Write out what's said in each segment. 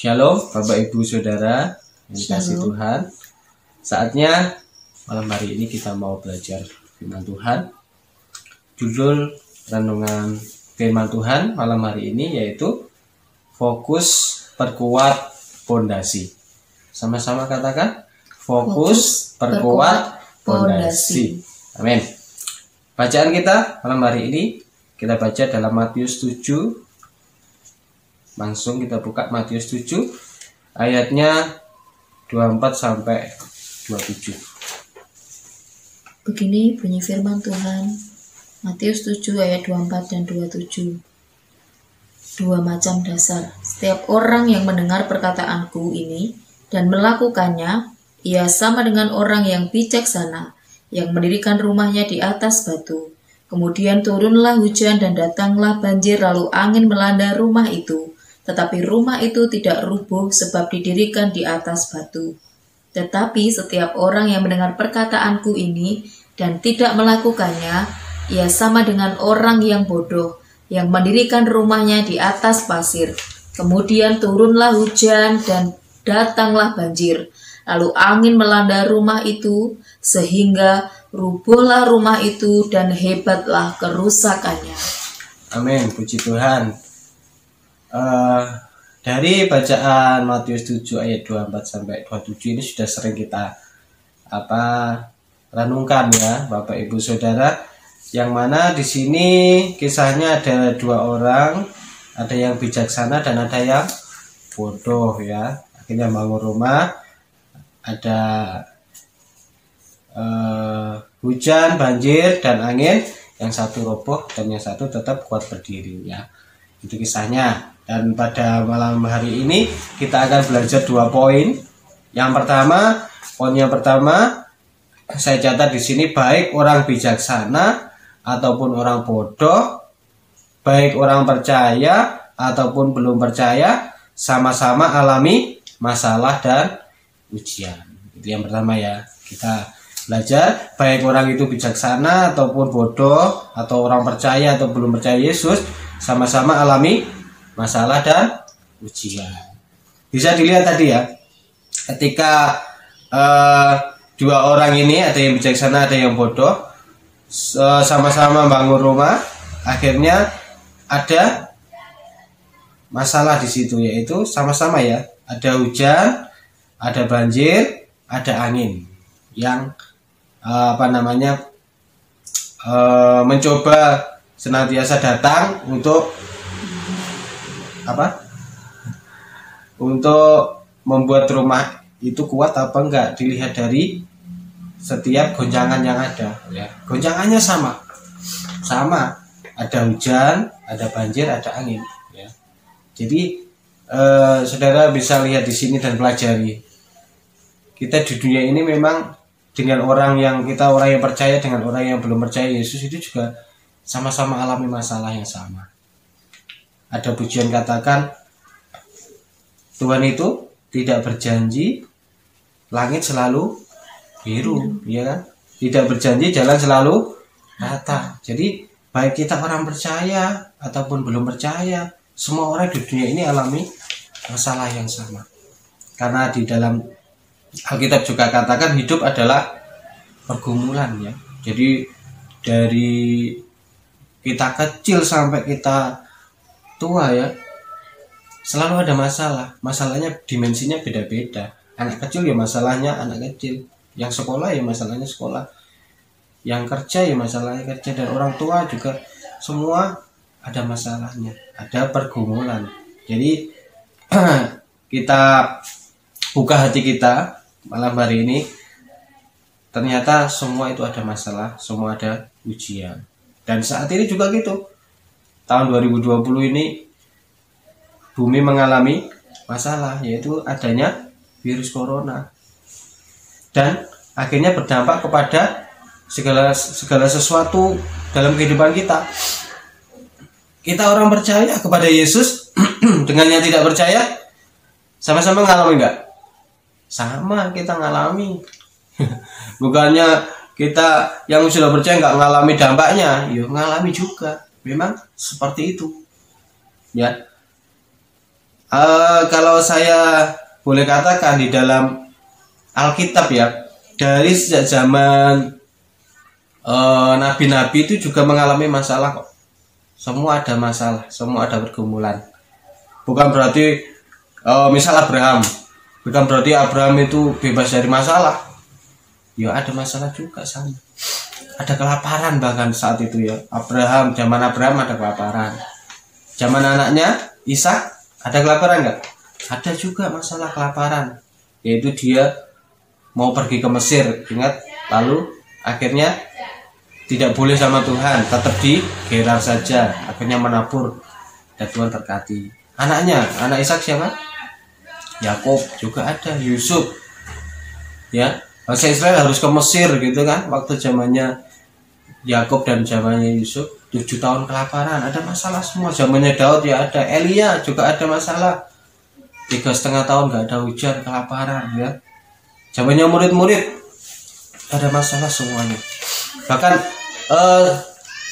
Shalom Bapak Ibu Saudara yang dikasihi Shalom. Tuhan. Saatnya malam hari ini kita mau belajar firman Tuhan. Judul renungan firman Tuhan malam hari ini yaitu fokus perkuat pondasi. Sama-sama katakan fokus perkuat pondasi. Amin. Bacaan kita malam hari ini kita baca dalam Matius 7. Langsung kita buka Matius 7 ayatnya 24 sampai 27. Begini bunyi firman Tuhan, Matius 7 ayat 24 dan 27. Dua macam dasar. Setiap orang yang mendengar perkataanku ini dan melakukannya, ia sama dengan orang yang bijaksana, yang mendirikan rumahnya di atas batu. Kemudian turunlah hujan dan datanglah banjir, lalu angin melanda rumah itu. Tetapi rumah itu tidak rubuh sebab didirikan di atas batu. Tetapi setiap orang yang mendengar perkataanku ini dan tidak melakukannya, ia sama dengan orang yang bodoh, yang mendirikan rumahnya di atas pasir. Kemudian turunlah hujan dan datanglah banjir. Lalu angin melanda rumah itu, sehingga rubuhlah rumah itu dan hebatlah kerusakannya. Amin, puji Tuhan. Dari bacaan Matius 7 ayat 24 sampai 27 ini sudah sering kita renungkan ya Bapak Ibu Saudara, yang mana di sini kisahnya ada dua orang, ada yang bijaksana dan ada yang bodoh ya. Akhirnya bangun rumah, ada hujan, banjir dan angin, yang satu roboh dan yang satu tetap kuat berdiri ya. Itu kisahnya. Dan pada malam hari ini kita akan belajar 2 poin. Poin yang pertama saya catat di sini, baik orang bijaksana ataupun orang bodoh, baik orang percaya ataupun belum percaya, sama-sama alami masalah dan ujian. Itu yang pertama ya. Kita belajar baik orang itu bijaksana ataupun bodoh, atau orang percaya atau belum percaya Yesus, sama-sama alami masalah dan ujian. Bisa dilihat tadi ya, ketika dua orang ini, ada yang bijaksana ada yang bodoh, sama-sama bangun rumah, akhirnya ada masalah di situ, yaitu sama-sama ya, ada hujan, ada banjir, ada angin yang mencoba senantiasa datang untuk membuat rumah itu kuat apa enggak, dilihat dari setiap goncangan yang ada ya. Goncangannya sama, ada hujan, ada banjir, ada angin ya. Jadi saudara bisa lihat di sini dan pelajari, kita di dunia ini memang dengan orang yang percaya dengan orang yang belum percaya Yesus itu juga sama-sama alami masalah yang sama. Ada pujian katakan, Tuhan itu tidak berjanji langit selalu biru, ya kan? Tidak berjanji jalan selalu rata. Jadi baik kita orang percaya ataupun belum percaya, semua orang di dunia ini alami masalah yang sama. Karena di dalam Alkitab juga katakan hidup adalah pergumulan ya. Jadi dari kita kecil sampai kita tua ya, selalu ada masalah. Masalahnya dimensinya beda-beda. Anak kecil ya masalahnya anak kecil, yang sekolah ya masalahnya sekolah, yang kerja ya masalahnya kerja, dan orang tua juga semua ada masalahnya, ada pergumulan. Jadi kita buka hati kita malam hari ini, ternyata semua itu ada masalah, semua ada ujian. Dan saat ini juga gitu, tahun 2020 ini bumi mengalami masalah, yaitu adanya virus corona, dan akhirnya berdampak kepada segala sesuatu dalam kehidupan kita. Kita orang percaya kepada Yesus dengan yang tidak percaya sama-sama ngalami enggak? Sama, kita ngalami. Bukannya kita yang sudah percaya nggak ngalami dampaknya, ya ngalami juga. Memang seperti itu ya. Kalau saya boleh katakan di dalam Alkitab ya, dari sejak zaman nabi-nabi itu juga mengalami masalah kok. Semua ada masalah, semua ada pergumulan. Bukan berarti misal Abraham, bukan berarti Abraham itu bebas dari masalah. Ya ada masalah juga sama. Ada kelaparan bahkan saat itu ya. Zaman Abraham ada kelaparan. Zaman anaknya Ishak ada kelaparan nggak? Ada juga masalah kelaparan. Yaitu dia mau pergi ke Mesir, ingat? Lalu akhirnya tidak boleh sama Tuhan, tetap di Gerar saja. Akhirnya menabur dan Tuhan berkati. Anak Ishak siapa? Yakub. Juga ada Yusuf. Ya, bangsa Israel harus ke Mesir gitu kan? Waktu zamannya Yakub dan zamannya Yusuf, 7 tahun kelaparan, ada masalah semua. Zamannya Daud ya ada, Elia juga ada masalah, 3,5 tahun nggak ada hujan, kelaparan ya. Zamannya murid-murid ada masalah semuanya. Bahkan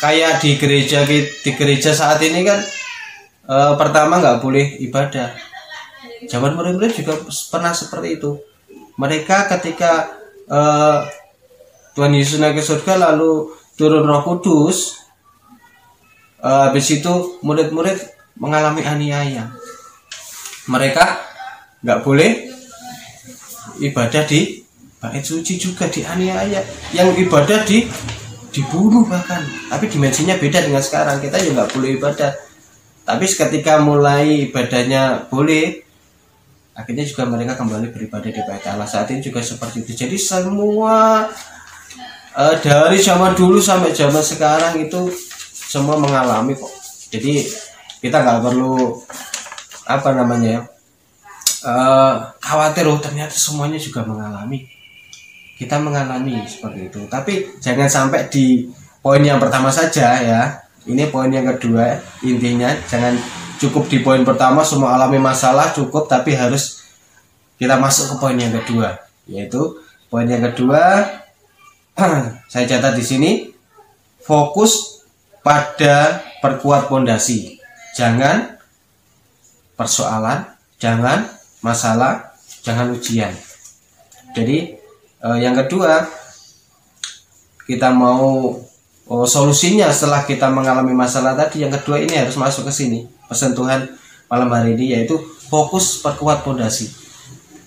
kayak di gereja saat ini kan, pertama nggak boleh ibadah. Zaman murid-murid juga pernah seperti itu. Mereka ketika Tuhan Yesus naik ke surga lalu turun Roh Kudus, habis itu murid-murid mengalami aniaya. Mereka nggak boleh ibadah di bait suci, juga dianiaya. Yang ibadah dibunuh bahkan. Tapi dimensinya beda dengan sekarang. Kita juga nggak boleh ibadah. Tapi ketika mulai ibadahnya boleh, akhirnya juga mereka kembali beribadah di bait Allah. Saat ini juga seperti itu. Jadi semua dari zaman dulu sampai zaman sekarang itu semua mengalami kok. Jadi kita nggak perlu khawatir, ternyata semuanya juga mengalami. Kita mengalami seperti itu. Tapi jangan sampai di poin yang pertama saja ya. Ini poin yang kedua. Intinya jangan cukup di poin pertama semua alami masalah cukup, tapi harus kita masuk ke poin yang kedua, yaitu poin yang kedua. Saya catat di sini, fokus pada perkuat pondasi. Jangan persoalan, jangan masalah, jangan ujian. Jadi yang kedua, kita mau solusinya setelah kita mengalami masalah tadi. Yang kedua ini harus masuk ke sini. Pesan Tuhan malam hari ini yaitu fokus perkuat pondasi.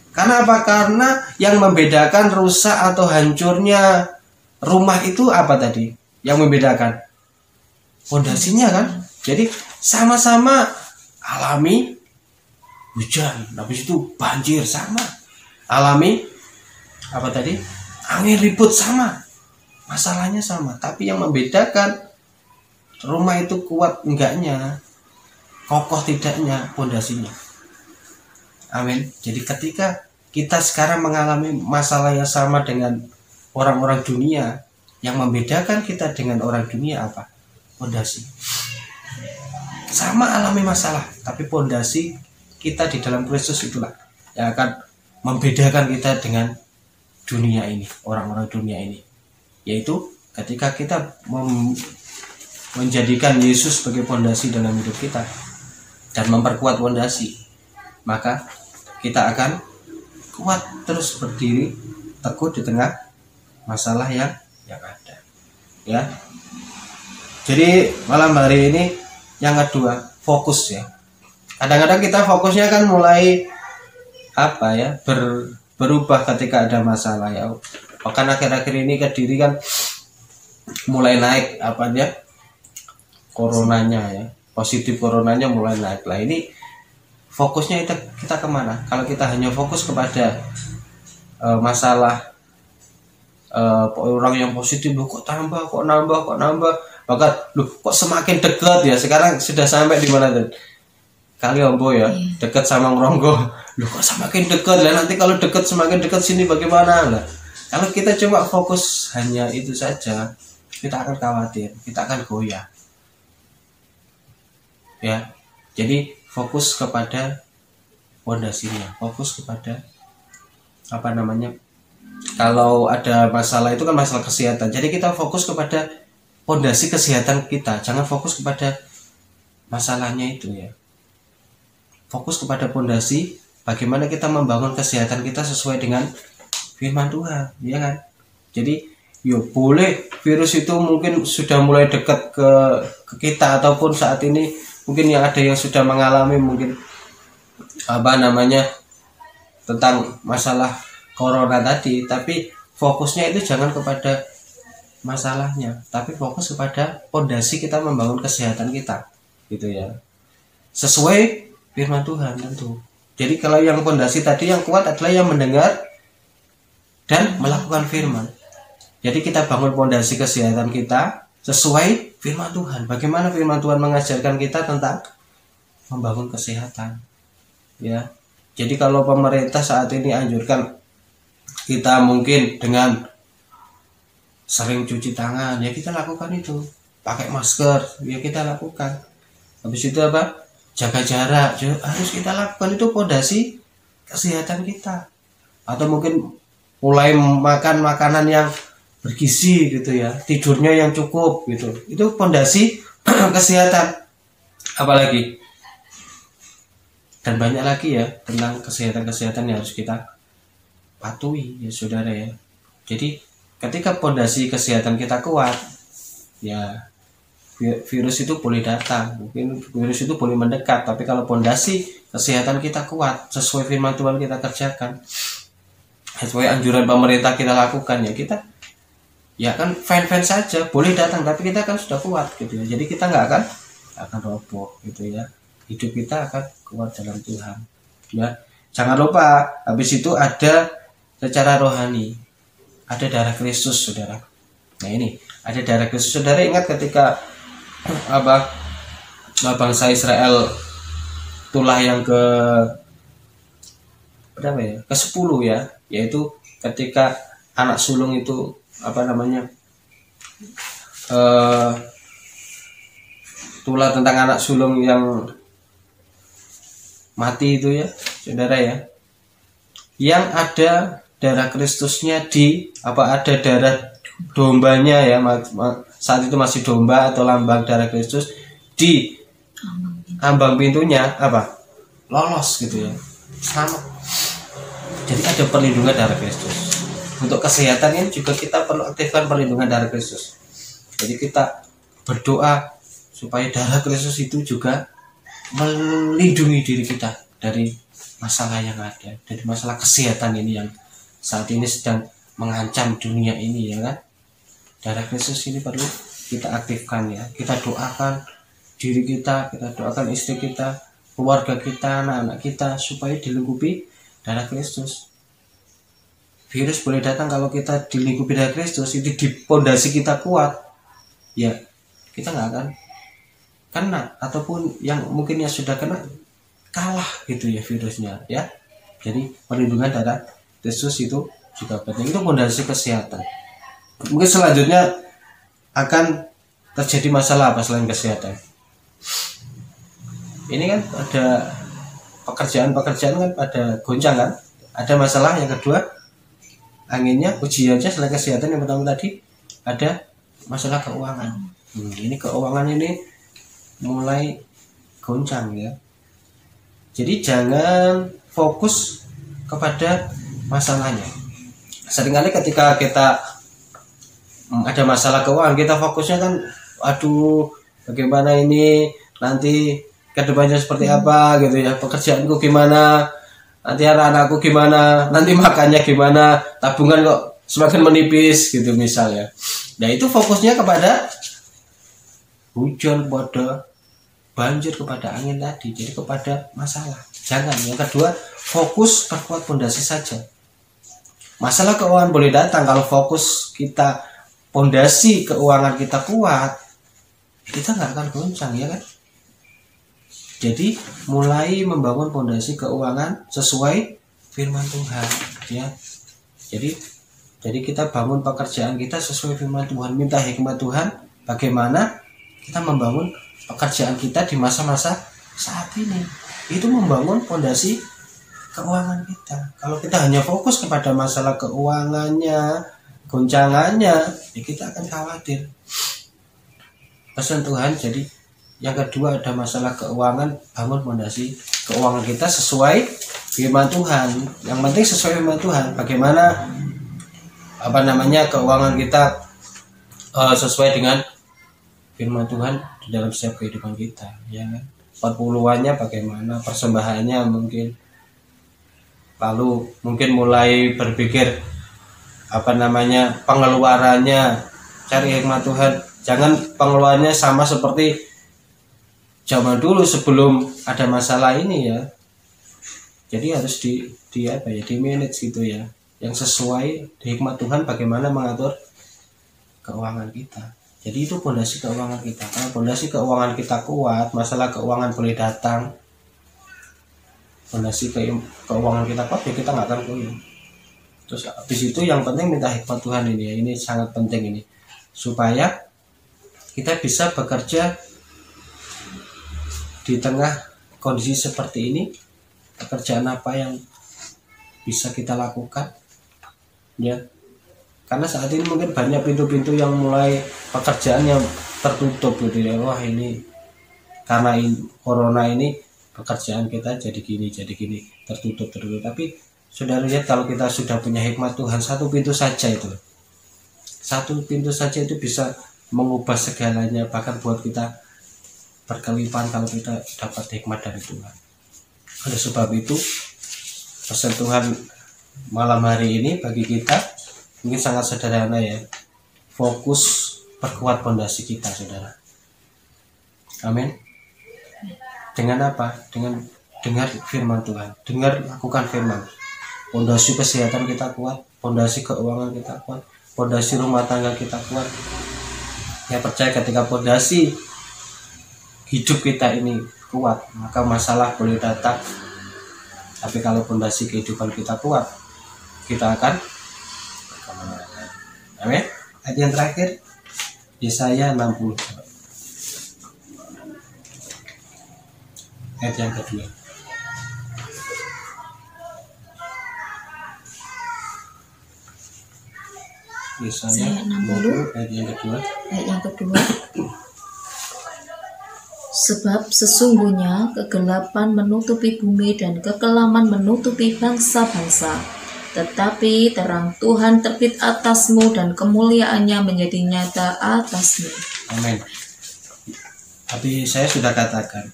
Karena apa? Karena yang membedakan rusak atau hancurnya rumah itu apa tadi? Yang membedakan pondasinya kan. Jadi sama-sama alami hujan, habis itu banjir sama. Alami apa tadi? Angin ribut sama. Masalahnya sama, tapi yang membedakan rumah itu kuat enggaknya, kokoh tidaknya pondasinya. Amin. Jadi ketika kita sekarang mengalami masalah yang sama dengan orang-orang dunia, yang membedakan kita dengan orang dunia apa? Pondasi. Sama alami masalah, tapi pondasi kita di dalam Kristus itulah yang akan membedakan kita dengan dunia ini, orang-orang dunia ini. Yaitu ketika kita menjadikan Yesus sebagai pondasi dalam hidup kita dan memperkuat pondasi, maka kita akan kuat terus berdiri teguh di tengah masalah yang ada. Ya. Jadi malam hari ini yang kedua, fokus ya. Kadang-kadang kita fokusnya kan mulai berubah ketika ada masalah ya. Bahkan akhir-akhir ini Kediri kan mulai naik coronanya ya, positif coronanya mulai naik lah. Ini fokusnya kita kemana? Kalau kita hanya fokus kepada masalah orang yang positif, kok nambah, bahkan kok semakin dekat ya. Sekarang sudah sampai di mana tuh? Kaliombo ya, dekat sama Ngronggo. Kok semakin dekat lah, nanti kalau dekat semakin dekat sini bagaimana lah? Kalau kita coba fokus hanya itu saja, kita akan khawatir, kita akan goyah. Ya. Jadi fokus kepada pondasinya, fokus kepada kalau ada masalah itu kan masalah kesehatan. Jadi kita fokus kepada pondasi kesehatan kita, jangan fokus kepada masalahnya itu ya. fokus kepada pondasi bagaimana kita membangun kesehatan kita sesuai dengan firman Tuhan, ya kan? Jadi yo boleh virus itu mungkin sudah mulai dekat ke kita, ataupun saat ini mungkin yang ada yang sudah mengalami mungkin tentang masalah corona tadi, tapi fokusnya itu jangan kepada masalahnya, tapi fokus kepada pondasi kita membangun kesehatan kita, gitu ya, sesuai firman Tuhan tentu. Jadi kalau yang pondasi tadi yang kuat adalah yang mendengar dan melakukan firman. Jadi kita bangun pondasi kesehatan kita sesuai firman Tuhan. Bagaimana firman Tuhan mengajarkan kita tentang membangun kesehatan, ya. Jadi kalau pemerintah saat ini anjurkan kita mungkin dengan sering cuci tangan, ya kita lakukan itu. Pakai masker, ya kita lakukan. Habis itu apa? Jaga jarak, harus kita lakukan. Itu pondasi kesehatan kita. Atau mungkin mulai makan makanan yang bergizi gitu ya, tidurnya yang cukup gitu. Itu pondasi kesehatan. Apalagi? Dan banyak lagi ya tentang kesehatan yang harus kita patuhi ya saudara ya. Jadi ketika pondasi kesehatan kita kuat, ya virus itu boleh datang, mungkin virus itu boleh mendekat, tapi kalau pondasi kesehatan kita kuat, sesuai firman Tuhan kita kerjakan, sesuai anjuran pemerintah kita lakukan, ya kita ya kan fine saja, boleh datang, tapi kita kan sudah kuat gitu ya. Jadi kita nggak akan roboh gitu ya. Hidup kita akan kuat dalam Tuhan, ya. Jangan lupa habis itu ada secara rohani, ada darah Kristus saudara. Nah ini ada darah Kristus. Saudara ingat ketika bangsa Israel itulah yang ke berapa ya, ke-10 ya, yaitu ketika anak sulung itu itulah tentang anak sulung yang mati itu ya saudara ya, yang ada darah Kristusnya ada darah dombanya ya, saat itu masih domba atau lambang darah Kristus di ambang pintunya lolos gitu ya, sama. Jadi ada perlindungan darah Kristus. Untuk kesehatan ini juga kita perlu aktifkan perlindungan darah Kristus. Jadi kita berdoa supaya darah Kristus itu juga melindungi diri kita dari masalah yang ada, dari masalah kesehatan ini yang saat ini sedang mengancam dunia ini ya kan. Darah Kristus ini perlu kita aktifkan ya. Kita doakan diri kita doakan istri kita, keluarga kita, anak-anak kita supaya dilingkupi darah Kristus. Virus boleh datang kalau kita dilingkupi darah Kristus, itu di pondasi kita kuat, ya kita nggak akan kena, ataupun yang mungkin yang sudah kena kalah gitu ya virusnya ya. Jadi perlindungan darah Kristus itu juga penting. Itu pondasi kesehatan. Mungkin selanjutnya akan terjadi masalah apa selain kesehatan? Ini kan ada pekerjaan kan ada goncang kan, ada masalah. Yang kedua anginnya, ujiannya selain kesehatan yang pertama tadi ada masalah keuangan. Ini keuangan ini mulai goncang ya. Jadi jangan fokus kepada masalahnya. Seringkali ketika kita ada masalah keuangan, kita fokusnya kan bagaimana ini nanti kedepannya seperti apa gitu ya, pekerjaanku gimana, nanti anak-anakku gimana, nanti makannya gimana, tabungan kok semakin menipis gitu misalnya. Nah itu fokusnya kepada hujan, kepada banjir, kepada angin tadi, jadi kepada masalah. Jangan. Yang kedua, fokus perkuat pondasi saja. Masalah keuangan boleh datang, kalau fokus kita pondasi keuangan kita kuat, kita nggak akan goncang ya kan. Jadi mulai membangun pondasi keuangan sesuai firman Tuhan ya. Jadi kita bangun pekerjaan kita sesuai firman Tuhan, minta hikmat Tuhan bagaimana kita membangun pekerjaan kita di masa-masa saat ini. Itu membangun pondasi keuangan kita. Kalau kita hanya fokus kepada masalah keuangannya, goncangannya, ya kita akan khawatir. Pesan Tuhan, jadi Yang kedua ada masalah keuangan, bangun fondasi keuangan kita sesuai firman Tuhan. Yang penting sesuai firman Tuhan. Bagaimana keuangan kita sesuai dengan firman Tuhan di dalam setiap kehidupan kita, ya kan? 40-annya bagaimana, persembahannya mungkin. Lalu mungkin mulai berpikir pengeluarannya, cari hikmat Tuhan. Jangan pengeluarannya sama seperti zaman dulu sebelum ada masalah ini ya. Jadi harus di manage gitu ya, yang sesuai hikmat Tuhan bagaimana mengatur keuangan kita. Jadi itu fondasi keuangan kita. Kalau fondasi keuangan kita kuat, masalah keuangan boleh datang. Fondasi keuangan kita kuat, ya kita nggak akan goyang. Terus habis itu yang penting minta hikmat Tuhan ini ya. Ini sangat penting ini, supaya kita bisa bekerja di tengah kondisi seperti ini. Pekerjaan apa yang bisa kita lakukan ya, karena saat ini mungkin banyak pintu-pintu yang mulai pekerjaan yang tertutup gitu ya. Wah, ini karena corona ini pekerjaan kita jadi gini tertutup. Tapi saudara lihat, kalau kita sudah punya hikmat Tuhan, satu pintu saja itu bisa mengubah segalanya, bahkan buat kita berkelimpahan kalau kita dapat hikmat dari Tuhan. Oleh sebab itu, pesan Tuhan malam hari ini bagi kita mungkin sangat sederhana ya. Fokus perkuat fondasi kita, saudara. Amin. Dengan apa? Dengan dengar firman Tuhan, lakukan firman. Fondasi kesehatan kita kuat, fondasi keuangan kita kuat, fondasi rumah tangga kita kuat. Saya percaya ketika fondasi hidup kita ini kuat, maka masalah boleh datang. Tapi kalau fondasi kehidupan kita kuat, kita akan berkemenangan. Amin. Ayat yang terakhir, Yesaya 60. Ayat yang kedua. Yesaya 60 ayat yang kedua. Sebab sesungguhnya kegelapan menutupi bumi dan kekelaman menutupi bangsa-bangsa. Tetapi terang Tuhan terbit atasmu dan kemuliaannya menjadi nyata atasmu. Amin. Tapi saya sudah katakan,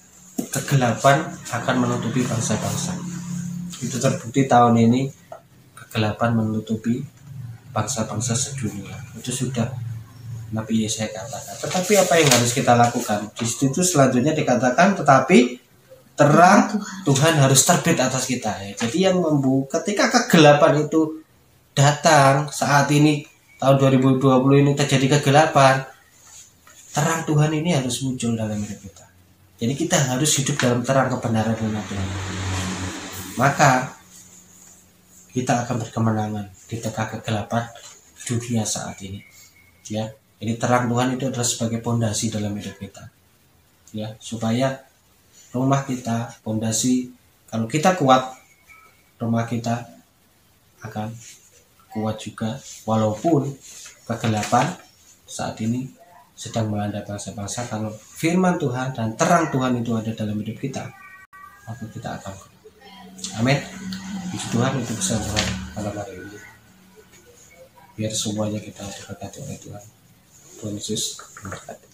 kegelapan akan menutupi bangsa-bangsa. Itu terbukti tahun ini, kegelapan menutupi bangsa-bangsa sedunia. Itu sudah Nabi Yesaya katakan. Tetapi apa yang harus kita lakukan? Di situ selanjutnya dikatakan, tetapi terang Tuhan harus terbit atas kita. Ya. Jadi yang ketika kegelapan itu datang, saat ini tahun 2020 ini terjadi kegelapan, terang Tuhan ini harus muncul dalam hidup kita. Jadi kita harus hidup dalam terang kebenaran Tuhan. Maka kita akan berkemenangan di tengah kegelapan dunia saat ini. Ya. Jadi terang Tuhan itu adalah sebagai pondasi dalam hidup kita, ya, supaya rumah kita, pondasi, kalau kita kuat, rumah kita akan kuat juga, walaupun kegelapan saat ini sedang melanda bangsa-bangsa. Kalau firman Tuhan dan terang Tuhan itu ada dalam hidup kita, maka kita akan kuat. Amin. Puji Tuhan, itu pesan Tuhan malam hari ini. Biar semuanya kita diberkati oleh Tuhan. Tuhan Yesus memberkati.